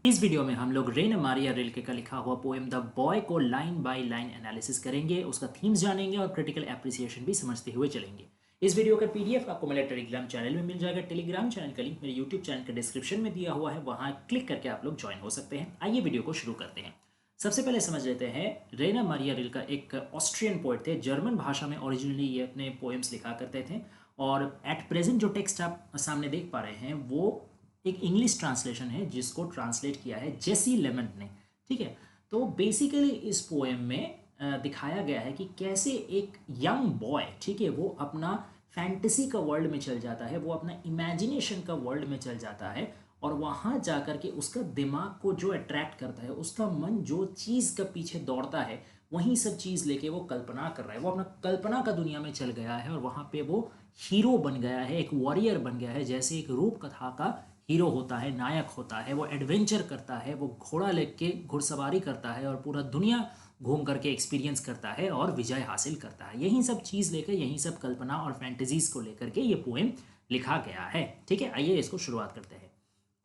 इस वीडियो में हम लोग रेना मारिया रिल्के का लिखा हुआ पोएम द बॉय को लाइन बाय लाइन एनालिसिस करेंगे, उसका थीम्स जानेंगे और क्रिटिकल एप्रिसिएशन भी समझते हुए चलेंगे। इस वीडियो का पीडीएफ आपको मेरे टेलीग्राम चैनल में मिल जाएगा। टेलीग्राम चैनल का लिंक मेरे यूट्यूब चैनल के डिस्क्रिप्शन में दिया हुआ है, वहां क्लिक करके आप लोग ज्वाइन हो सकते हैं। आइए वीडियो को शुरू करते हैं। सबसे पहले समझ लेते हैं, रेना मारिया रिल्के एक ऑस्ट्रियन पोएट थे। जर्मन भाषा में ओरिजिनली ये अपने पोएम्स लिखा करते थे और एट प्रेजेंट जो टेक्स्ट आप सामने देख पा रहे हैं वो एक इंग्लिश ट्रांसलेशन है जिसको ट्रांसलेट किया है जेसी लेमन ने। ठीक है, तो बेसिकली इस पोएम में दिखाया गया है कि कैसे एक यंग बॉय, ठीक है, वो अपना फैंटेसी का वर्ल्ड में चल जाता है, वो अपना इमेजिनेशन का वर्ल्ड में चल जाता है और वहाँ जा कर के उसका दिमाग को जो अट्रैक्ट करता है, उसका मन जो चीज़ का पीछे दौड़ता है, वही सब चीज़ लेके वो कल्पना कर रहा है। वो अपना कल्पना का दुनिया में चल गया है और वहाँ पे वो हीरो बन गया है, एक वॉरियर बन गया है। जैसे एक रूप कथा का हीरो होता है, नायक होता है, वो एडवेंचर करता है, वो घोड़ा लेके घुड़सवारी करता है और पूरा दुनिया घूम करके एक्सपीरियंस करता है और विजय हासिल करता है। यही सब चीज़ लेकर, यही सब कल्पना और फैंटेसीज को लेकर के ये पोएम लिखा गया है। ठीक है, आइए इसको शुरुआत करते हैं।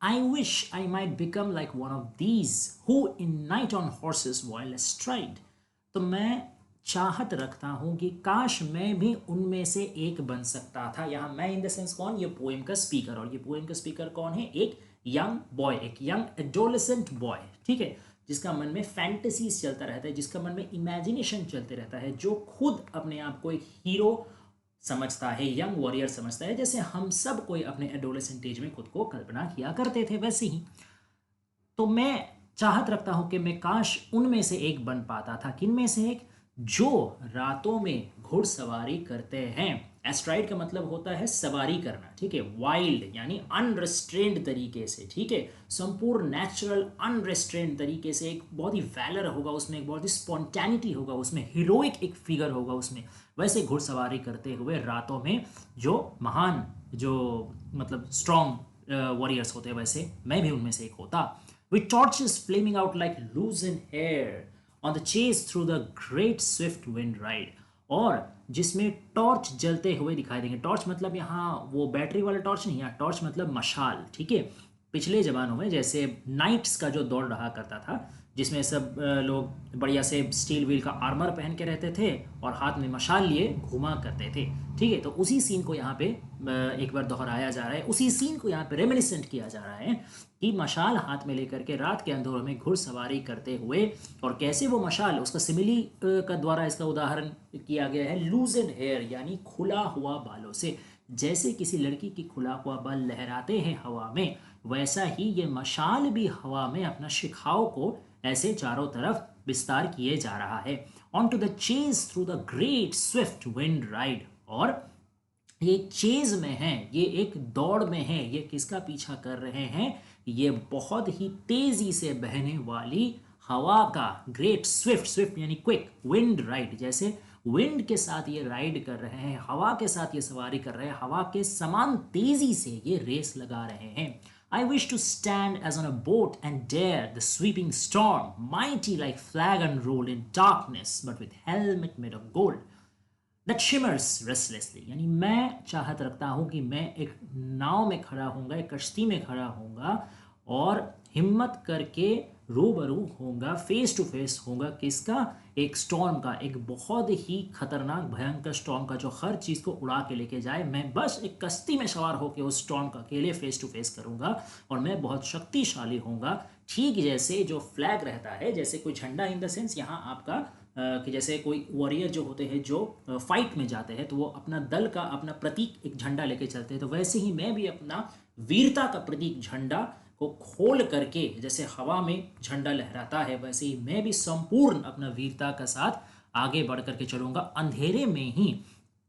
I wish I might become like one of these who in night on horses while astride। तो मैं चाहत रखता हूं कि काश मैं भी उनमें से एक बन सकता था। यहाँ मैं इन द सेंस कौन, ये पोएम का स्पीकर। और ये पोएम का स्पीकर कौन है? एक यंग बॉय, एक यंग एडोलेसेंट बॉय, ठीक है, जिसका मन में फैंटेसीज चलता रहता है, जिसका मन में इमेजिनेशन चलते रहता है, जो खुद अपने आप को एक हीरो समझता है, यंग वॉरियर समझता है, जैसे हम सब कोई अपने एडोलेसेंट एज में खुद को कल्पना किया करते थे वैसे ही। तो मैं चाहत रखता हूं कि मैं काश उनमें से एक बन पाता था। किन में से एक? जो रातों में घुड़सवारी करते हैं। एस्ट्राइड का मतलब होता है सवारी करना, ठीक है, वाइल्ड यानी अनरेस्ट्रेंड तरीके से, ठीक है, संपूर्ण नेचुरल अनरेस्ट्रेंड तरीके से। एक बहुत ही वैलर होगा उसमें, एक बहुत ही स्पॉन्टैनिटी होगा उसमें, हीरोइक एक फिगर होगा उसमें। वैसे घुड़सवारी करते हुए रातों में जो महान, जो मतलब स्ट्रॉन्ग वॉरियर्स होते हैं, वैसे मैं भी उनमें से एक होता। With torches flaming out like loosened hair on the chase through the great swift wind ride। और जिसमें टॉर्च जलते हुए दिखाई देंगे। टॉर्च मतलब यहाँ वो बैटरी वाला टॉर्च नहीं, यहाँ टॉर्च मतलब मशाल, ठीक है। पिछले ज़मानों में जैसे नाइट्स का जो दौड़ रहा करता था, जिसमें सब लोग बढ़िया से स्टील व्हील का आर्मर पहन के रहते थे और हाथ में मशाल लिए घुमा करते थे, ठीक है। तो उसी सीन को यहाँ पे एक बार दोहराया जा रहा है, उसी सीन को यहाँ पे रेमिनिसेंट किया जा रहा है कि मशाल हाथ में लेकर के रात के अंधेरों में घुड़सवारी करते हुए, और कैसे वो मशाल, उसका सिमिली का द्वारा इसका उदाहरण किया गया है लूजन हेयर यानी खुला हुआ बालों से। जैसे किसी लड़की की खुला हुआ बाल लहराते हैं हवा में, वैसा ही ये मशाल भी हवा में अपना शिखाओं को ऐसे चारों तरफ विस्तार किए जा रहा है। On to the chase through the great swift wind ride. और ये चेज में है, ये एक दौड़ में है। ये किसका पीछा कर रहे हैं? ये बहुत ही तेजी से बहने वाली हवा का ग्रेट स्विफ्ट, स्विफ्ट यानी क्विक, विंड राइड। जैसे विंड के साथ ये राइड कर रहे हैं, हवा के साथ ये सवारी कर रहे हैं, हवा के समान तेजी से ये रेस लगा रहे हैं। I wish to stand as on a boat and dare the sweeping storm, mighty like flag unrolled in darkness, but with helmet made of gold that shimmers restlessly। यानी मैं चाहत रखता हूं कि मैं एक नाव में खड़ा होऊंगा, एक कश्ती में खड़ा होऊंगा और हिम्मत करके रूबरू होऊंगा, फेस टू फेस होऊंगा किसका? एक स्टॉर्म का, एक बहुत ही खतरनाक भयंकर स्टॉर्म का, जो हर चीज़ को उड़ा के लेके जाए। मैं बस एक कश्ती में सवार होकर उस स्टॉर्म का अकेले फेस टू फेस करूंगा और मैं बहुत शक्तिशाली होऊंगा। ठीक जैसे जो फ्लैग रहता है, जैसे कोई झंडा इन द सेंस यहाँ आपका कि जैसे कोई वॉरियर जो होते हैं जो फाइट में जाते हैं तो वो अपना दल का, अपना प्रतीक एक झंडा लेके चलते हैं, तो वैसे ही मैं भी अपना वीरता का प्रतीक झंडा को खोल करके, जैसे हवा में झंडा लहराता है, वैसे ही मैं भी संपूर्ण अपना वीरता का साथ आगे बढ़ करके चलूंगा। अंधेरे में ही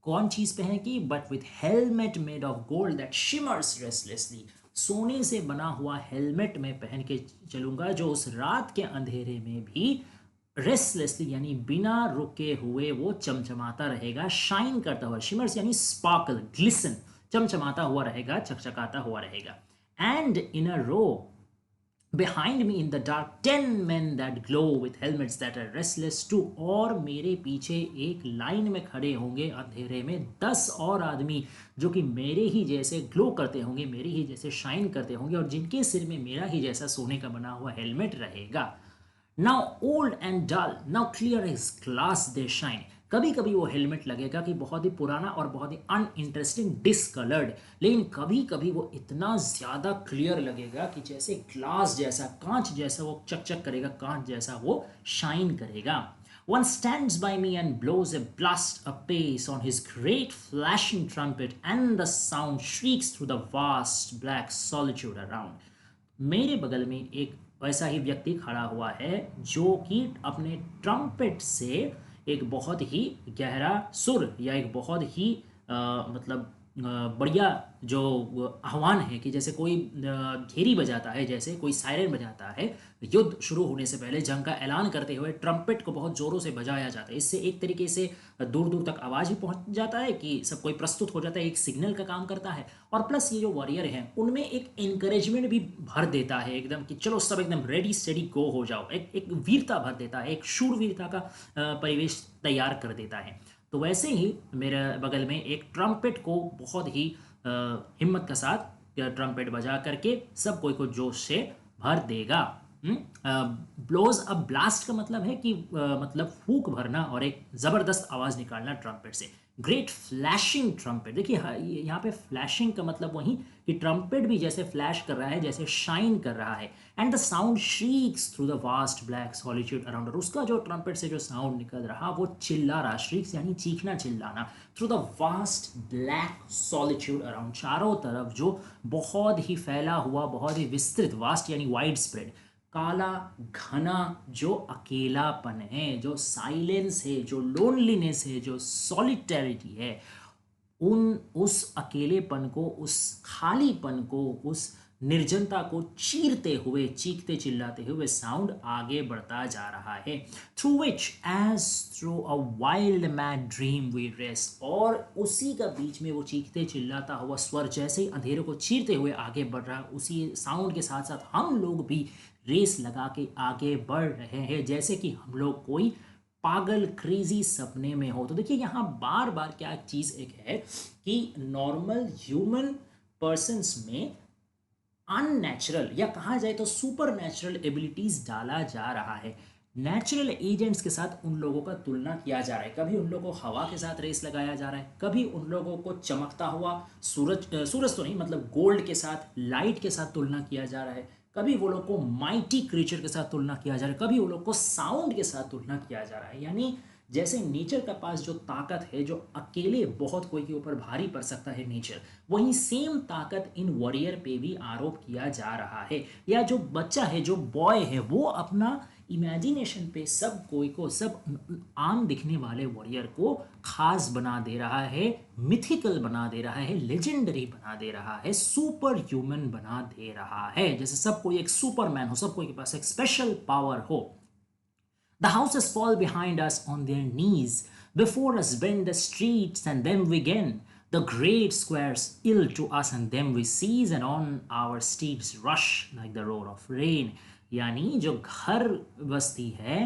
कौन चीज पहनेगी? But with helmet made of gold that shimmers restlessly. सोने से बना हुआ हेलमेट में पहन के चलूंगा, जो उस रात के अंधेरे में भी रेस्टलेसली यानी बिना रुके हुए वो चमचमाता रहेगा, शाइन करता हुआ। शिमर्स यानी स्पार्कल, ग्लिसन, चमचमाता हुआ रहेगा, चकचकाता हुआ रहेगा। And in a row Behind me in the dark 10 men that glow with helmets that are restless too. और मेरे पीछे एक लाइन में खड़े होंगे अंधेरे में 10 और आदमी जो कि मेरे ही जैसे ग्लो करते होंगे, मेरे ही जैसे शाइन करते होंगे और जिनके सिर में मेरा ही जैसा सोने का बना हुआ हेलमेट रहेगा. Now old and dull, now clear as glass they shine. कभी कभी वो हेलमेट लगेगा कि बहुत ही पुराना और बहुत ही अनइंटरेस्टिंग डिसकलर्ड, लेकिन कभी कभी वो इतना ज़्यादा क्लियर लगेगा कि जैसे ग्लास जैसा, कांच जैसा वो चकचक करेगा, कांच जैसा वो शाइन करेगा. One stands by me and blows a blast apace on his great flashing trumpet, and the sound shrieks through the vast black solitude around. मेरे बगल में एक ऐसा ही व्यक्ति खड़ा हुआ है जो कि अपने ट्रम्पेट से एक बहुत ही गहरा सुर या एक बहुत ही मतलब बढ़िया जो आह्वान है कि जैसे कोई घेरी बजाता है, जैसे कोई सायरन बजाता है, युद्ध शुरू होने से पहले जंग का ऐलान करते हुए ट्रम्पेट को बहुत ज़ोरों से बजाया जाता है. इससे एक तरीके से दूर दूर तक आवाज़ भी पहुंच जाता है कि सब कोई प्रस्तुत हो जाता है, एक सिग्नल का काम करता है. और प्लस ये जो वॉरियर हैं उनमें एक इनकरेजमेंट भी भर देता है एकदम कि चलो सब एकदम रेडी स्टेडी गो हो जाओ. एक वीरता भर देता है, एक शूरवीरता का परिवेश तैयार कर देता है. तो वैसे ही मेरे बगल में एक ट्रम्पेट को बहुत ही हिम्मत के साथ ट्रम्पेट बजा करके सब कोई को जोश से भर देगा. ब्लोज अ ब्लास्ट का मतलब है कि मतलब फूंक भरना और एक ज़बरदस्त आवाज़ निकालना ट्रम्पेट से. ग्रेट फ्लैशिंग ट्रम्पेट, देखिए यहाँ पे फ्लैशिंग का मतलब वही कि ट्रम्पेट भी जैसे फ्लैश कर रहा है, जैसे शाइन कर रहा है. And the sound श्रीक्स through the vast black solitude around. उसका जो ट्रम्पेट से जो साउंड निकल रहा वो चिल्ला रहा, श्रीक्स यानी चीखना चिल्लाना, through the vast black solitude around. चारों तरफ जो बहुत ही फैला हुआ, बहुत ही विस्तृत, वास्ट यानी वाइड स्प्रेड, काला घना जो अकेलापन है, जो साइलेंस है, जो लोनलीनेस है, जो सॉलिटैरिटी है, उस अकेलेपन को, उस खालीपन को, उस निर्जनता को चीरते हुए, चीखते चिल्लाते हुए साउंड आगे बढ़ता जा रहा है. Through which as through a wild mad dream we rest. और उसी का बीच में वो चीखते चिल्लाता हुआ स्वर जैसे ही अंधेरे को चीरते हुए आगे बढ़ रहा है, उसी साउंड के साथ साथ हम लोग भी रेस लगा के आगे बढ़ रहे हैं जैसे कि हम लोग कोई पागल क्रेजी सपने में हो. तो देखिए यहाँ बार बार क्या चीज़ एक है कि नॉर्मल ह्यूमन पर्सन्स में अननेचुरल या कहा जाए तो सुपर नेचुरल एबिलिटीज़ डाला जा रहा है. नेचुरल एजेंट्स के साथ उन लोगों का तुलना किया जा रहा है. कभी उन लोगों को हवा के साथ रेस लगाया जा रहा है, कभी उन लोगों को चमकता हुआ सूरज तो नहीं मतलब गोल्ड के साथ, लाइट के साथ तुलना किया जा रहा है, कभी वो लोग को माइटी क्रीचर के साथ तुलना किया जा रहा है, कभी वो लोग को साउंड के साथ तुलना किया जा रहा है. यानी जैसे नेचर का पास जो ताकत है, जो अकेले बहुत कोई के ऊपर भारी पड़ सकता है नेचर, वही सेम ताकत इन वॉरियर पे भी आरोप किया जा रहा है. या जो बच्चा है, जो बॉय है, वो अपना इमेजिनेशन पे सब कोई को, सब आम दिखने वाले वॉरियर को खास बना दे रहा है, मिथिकल बना दे रहा है, लेजेंडरी बना दे रहा है, सुपर ह्यूमन बना दे रहा है. जैसे सब कोई एक सुपरमैन हो, सब कोई के पास एक स्पेशल पावर हो. The houses fall behind us on their knees. Before us bend the streets, and then we gain. The great squares ill to us, and then we seize, and on our steeds rush like the roar of rain. यानी जो घर बस्ती है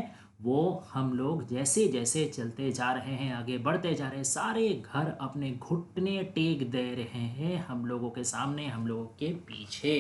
वो हम लोग जैसे जैसे चलते जा रहे हैं, आगे बढ़ते जा रहे हैं, सारे घर अपने घुटने टेक दे रहे हैं हम लोगों के सामने, हम लोगों के पीछे.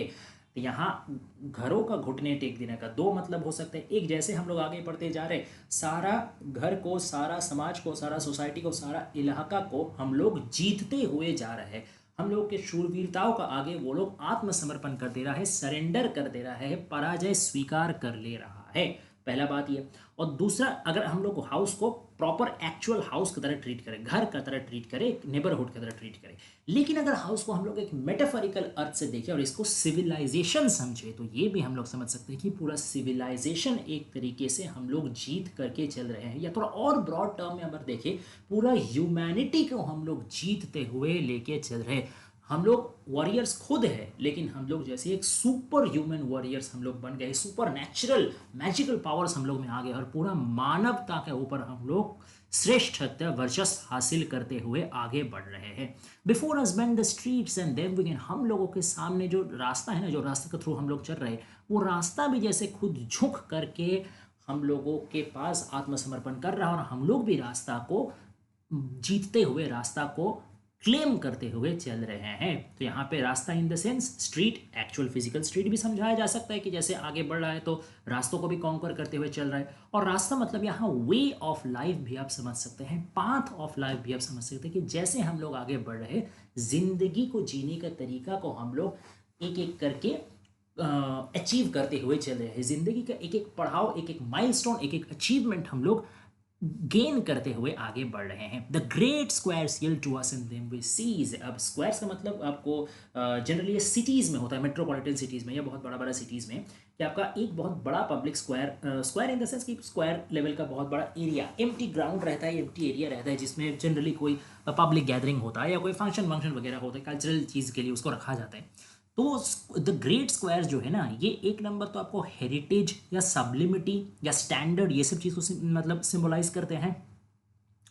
तो यहाँ घरों का घुटने टेक देने का दो मतलब हो सकते हैं. एक, जैसे हम लोग आगे बढ़ते जा रहे हैं, सारा घर को, सारा समाज को, सारा सोसाइटी को, सारा इलाका को हम लोग जीतते हुए जा रहे हैं. हम लोग के शूरवीरताओं का आगे वो लोग आत्मसमर्पण कर दे रहा है, सरेंडर कर दे रहा है, पराजय स्वीकार कर ले रहा है. पहला बात ये. और दूसरा, अगर हम लोग हाउस को प्रॉपर एक्चुअल हाउस की तरह ट्रीट करें, घर की तरह ट्रीट करें, नेबरहुड की तरह ट्रीट करें, लेकिन अगर हाउस को हम लोग एक मेटाफोरिकल अर्थ से देखें और इसको सिविलाइजेशन समझे, तो ये भी हम लोग समझ सकते हैं कि पूरा सिविलाइजेशन एक तरीके से हम लोग जीत करके चल रहे हैं. या थोड़ा और ब्रॉड टर्म में अगर देखें, पूरा ह्यूमैनिटी को हम लोग जीतते हुए लेके चल रहे हैं. हम लोग वॉरियर्स खुद है, लेकिन हम लोग जैसे एक सुपर ह्यूमन वॉरियर्स हम लोग बन गए, सुपर नेचुरल मैजिकल पावर्स हम लोग में आ गए और पूरा मानवता के ऊपर हम लोग श्रेष्ठत्व वर्चस्व हासिल करते हुए आगे बढ़ रहे हैं। Before us bend the streets and then we can, हम लोगों के सामने जो रास्ता है ना, जो रास्ते के थ्रू हम लोग चल रहे हैं, वो रास्ता भी जैसे खुद झुक करके हम लोगों के पास आत्मसमर्पण कर रहा है, और हम लोग भी रास्ता को जीतते हुए, रास्ता को क्लेम करते हुए चल रहे हैं। तो यहाँ पे रास्ता in the sense street, actual physical street भी समझाया जा सकता है कि जैसे आगे बढ़ रहा है तो रास्तों को भी कॉन्कर करते हुए चल रहा है। और रास्ता मतलब यहाँ वे ऑफ लाइफ भी आप समझ सकते हैं, पाथ ऑफ लाइफ भी आप समझ सकते हैं कि जैसे हम लोग आगे बढ़ रहे हैं, जिंदगी को जीने का तरीका को हम लोग एक एक करके अचीव करते हुए चल रहे हैं। जिंदगी का एक एक पड़ाव, एक एक माइलस्टोन, एक एक अचीवमेंट हम लोग गेन करते हुए आगे बढ़ रहे हैं। The great squares yield to us in them we seize. अब स्क्वायर्स का मतलब आपको जनरली सिटीज़ में होता है, मेट्रोपॉलिटन सिटीज़ में या बहुत बड़ा बड़ा सिटीज़ में, कि आपका एक बहुत बड़ा public square, square in the sense कि स्क्वायर लेवल का बहुत बड़ा एरिया, एम्प्टी ग्राउंड रहता है, एम्प्टी एरिया रहता है, जिसमें जनरली कोई पब्लिक गैदरिंग होता है या कोई फंक्शन वंक्शन वगैरह होता है, कल्चरल चीज़ के लिए उसको रखा जाता है। तो द ग्रेट स्क्वायर्स जो है ना, ये एक नंबर तो आपको हेरिटेज या सब्लिमिटी या स्टैंडर्ड, ये सब चीज़ को मतलब सिंबलाइज करते हैं।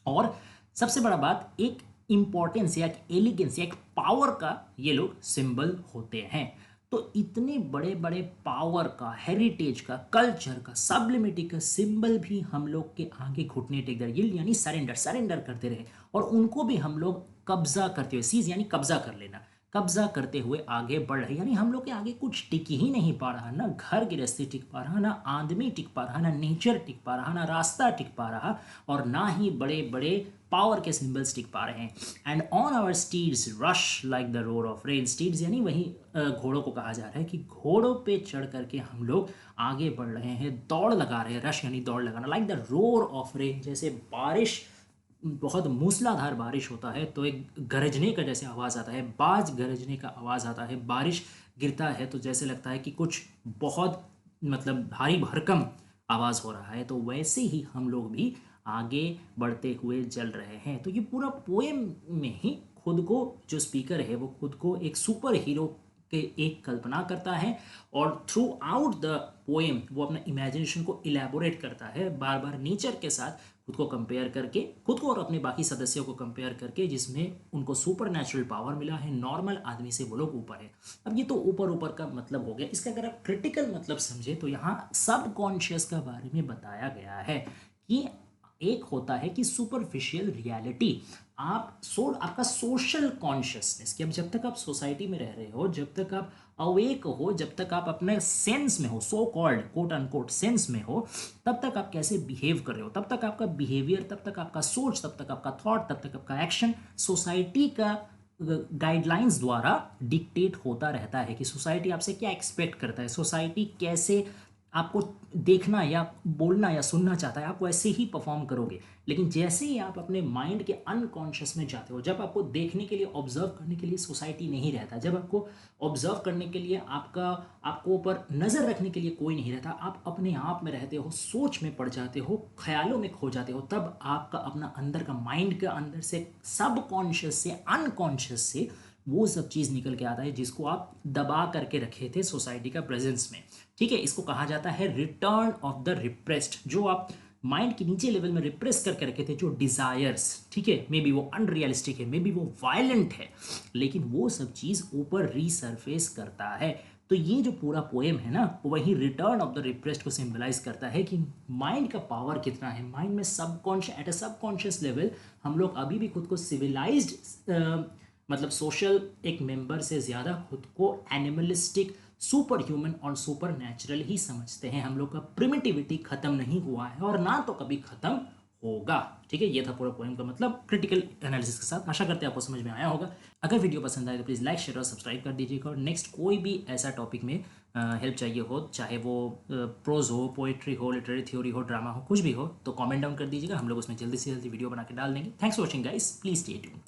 और सबसे बड़ा बात, एक इंपॉर्टेंस या एक एलिगेंस या एक पावर का ये लोग सिंबल होते हैं। तो इतने बड़े बड़े पावर का, हेरिटेज का, कल्चर का, सब्लिमिटी का सिंबल भी हम लोग के आगे घुटने टेक दर, यानी सरेंडर, सरेंडर करते रहे, और उनको भी हम लोग कब्जा करते हुए, सीज यानी कब्जा कर लेना, कब्जा करते हुए आगे बढ़ रहे। यानी हम लोग के आगे कुछ टिक ही नहीं पा रहा, ना घर गृहस्थी टिक पा रहा, ना आदमी टिक पा रहा, ना नेचर टिक पा रहा, ना रास्ता टिक पा रहा, और ना ही बड़े बड़े पावर के सिंबल्स टिक पा रहे हैं। And on our steeds rush like the roar of rain. Steeds यानी वही घोड़ों को कहा जा रहा है कि घोड़ों पे चढ़ करके हम लोग आगे बढ़ रहे हैं, दौड़ लगा रहे हैं। रश यानी दौड़ लगाना, like the roar of rain, जैसे बारिश, बहुत मूसलाधार बारिश होता है तो एक गरजने का जैसे आवाज़ आता है, बाज गरजने का आवाज़ आता है, बारिश गिरता है तो जैसे लगता है कि कुछ बहुत मतलब भारी भरकम आवाज़ हो रहा है, तो वैसे ही हम लोग भी आगे बढ़ते हुए चल रहे हैं। तो ये पूरा पोएम में ही खुद को, जो स्पीकर है वो खुद को एक सुपर हीरो के एक कल्पना करता है, और थ्रू आउट द पोएम वो अपना इमेजिनेशन को इलेबोरेट करता है, बार बार नेचर के साथ खुद को कंपेयर करके, खुद को और अपने बाकी सदस्यों को कंपेयर करके, जिसमें उनको सुपर नेचुरल पावर मिला है, नॉर्मल आदमी से वो लोग ऊपर है। अब ये तो ऊपर ऊपर का मतलब हो गया। इसका अगर आप क्रिटिकल मतलब समझे तो यहाँ सब कॉन्शियस का बारे में बताया गया है कि एक होता है कि सुपरफिशियल रियलिटी, आपका सोशल कॉन्शियसनेस, कि अब जब तक आप सोसाइटी में रह रहे हो, जब तक आप अवेक हो, जब तक आप अपने सेंस में हो, so called quote unquote sense में हो, तब तक आप कैसे बिहेव कर रहे हो, तब तक आपका बिहेवियर, तब तक आपका सोच, तब तक आपका थॉट, तब तक आपका एक्शन सोसाइटी का गाइडलाइंस द्वारा डिक्टेट होता रहता है कि सोसाइटी आपसे क्या एक्सपेक्ट करता है, सोसाइटी कैसे आपको देखना या बोलना या सुनना चाहता है, आप वैसे ही परफॉर्म करोगे। लेकिन जैसे ही आप अपने माइंड के अनकॉन्शियस में जाते हो, जब आपको देखने के लिए, ऑब्जर्व करने के लिए सोसाइटी नहीं रहता, जब आपको ऑब्जर्व करने के लिए आपको ऊपर नज़र रखने के लिए कोई नहीं रहता, आप अपने आप में रहते हो, सोच में पड़ जाते हो, ख्यालों में खो जाते हो, तब आपका अपना अंदर का, माइंड के अंदर से, सब कॉन्शियस से, अनकॉन्शियस से वो सब चीज़ निकल के आता है जिसको आप दबा करके रखे थे सोसाइटी का प्रेजेंस में। ठीक है, इसको कहा जाता है रिटर्न ऑफ द रिप्रेस्ड। जो आप माइंड के नीचे लेवल में रिप्रेस करके रखे थे, जो डिजायर्स, ठीक है, मे बी वो अनरियलिस्टिक है, मे बी वो वायलेंट है, लेकिन वो सब चीज़ ऊपर रीसरफेस करता है। तो ये जो पूरा पोएम है ना, वही रिटर्न ऑफ द रिप्रेस्ड को सिंबलाइज करता है कि माइंड का पावर कितना है। माइंड में subconscious, at a subconscious level हम लोग अभी भी खुद को सिविलाइज्ड, मतलब सोशल एक मेंबर से ज़्यादा खुद को एनिमलिस्टिक, सुपर ह्यूमन और सुपर नेचुरल ही समझते हैं। हम लोग का प्रिमिटिविटी खत्म नहीं हुआ है और ना तो कभी खत्म होगा। ठीक है, ये था पूरा पोएम का मतलब क्रिटिकल एनालिसिस के साथ। आशा करते हैं आपको समझ में आया होगा। अगर वीडियो पसंद आए तो प्लीज़ लाइक, शेयर और सब्सक्राइब कर दीजिएगा। और नेक्स्ट कोई भी ऐसा टॉपिक में हेल्प चाहिए हो, चाहे वो प्रोज हो, पोएट्री हो, लिटरेरी थ्योरी हो, ड्रामा हो, कुछ भी हो, तो कमेंट डाउन कर दीजिएगा। हम लोग उसमें जल्दी से जल्दी वीडियो बना के डाल देंगे। Thanks for watching guys, please stay tuned.